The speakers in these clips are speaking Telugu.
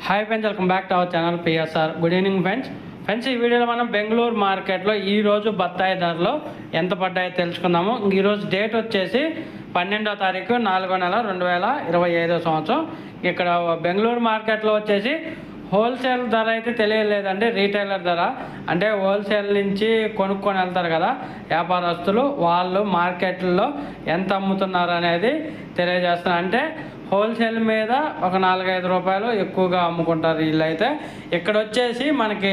Hi friends, welcome back to our channel PSR. Good evening friends. ఈ వీడియోలో మనం బెంగళూరు మార్కెట్లో ఈరోజు బత్తాయి ధరలు ఎంత పడ్డాయో తెలుసుకుందాము. ఈరోజు డేట్ వచ్చేసి 12వ తారీఖు 4వ నెల 2025 సంవత్సరం. ఇక్కడ బెంగళూరు మార్కెట్లో వచ్చేసి హోల్సేల్ ధర అయితే తెలియలేదండి. రీటైలర్ ధర అంటే హోల్సేల్ నుంచి కొనుక్కొని వెళ్తారు కదా వ్యాపారస్తులు, వాళ్ళు మార్కెట్లో ఎంత అమ్ముతున్నారు అనేది తెలియజేస్తున్నారు. అంటే హోల్సేల్ మీద ఒక 4-5 రూపాయలు ఎక్కువగా అమ్ముకుంటారు వీళ్ళైతే. ఇక్కడ వచ్చేసి మనకి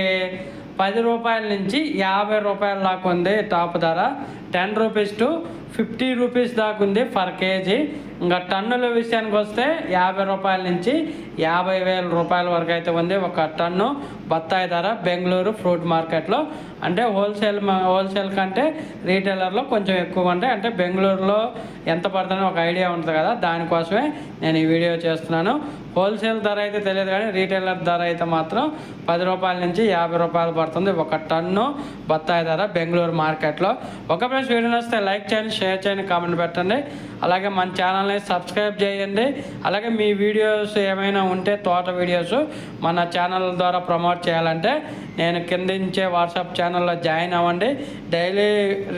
10 రూపాయల నుంచి 50 రూపాయల దాకా ఉంది టాప్ ధర. 10 రూపీస్ టు 50 రూపీస్ దాకా ఉంది పర్ కేజీ. ఇంకా టన్నుల విషయానికి వస్తే 50 రూపాయల నుంచి 50,000 రూపాయల వరకు అయితే ఉంది ఒక టన్ను బత్తాయి ధర బెంగళూరు ఫ్రూట్ మార్కెట్లో. అంటే హోల్సేల్ కంటే రీటైలర్లో కొంచెం ఎక్కువ ఉంటాయి. అంటే బెంగళూరులో ఎంత పడుతుందో ఒక ఐడియా ఉంటుంది కదా, దానికోసమే నేను ఈ వీడియో చేస్తున్నాను. హోల్సేల్ ధర అయితే తెలియదు కానీ రీటైలర్ ధర అయితే మాత్రం 10 రూపాయల నుంచి 50 రూపాయలు పడుతుంది ఒక టన్ను బత్తాయి ధర బెంగళూరు మార్కెట్లో. ఒక ప్లస్ వీడియో వస్తే లైక్ చేయండి, షేర్ చేయండి, కామెంట్ పెట్టండి. అలాగే మన ఛానల్ని సబ్స్క్రైబ్ చేయండి. అలాగే మీ వీడియోస్ ఏమైనా ఉంటే తోట వీడియోస్ మన ఛానల్ ద్వారా ప్రమోట్ చేయాలంటే నేను కింద ఇచ్చే వాట్సాప్ ఛానల్లో జాయిన్ అవ్వండి. డైలీ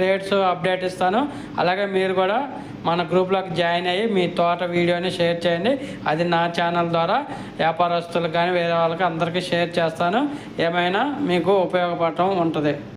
రేట్స్ అప్డేట్ ఇస్తాను. అలాగే మీరు కూడా మన గ్రూప్లోకి జాయిన్ అయ్యి మీ తోట వీడియోని షేర్ చేయండి. అది నా ఛానల్ ద్వారా వ్యాపారస్తులకు కానీ వేరే వాళ్ళకి అందరికీ షేర్ చేస్తాను. ఏమైనా మీకు ఉపయోగపడటం ఉంటుంది.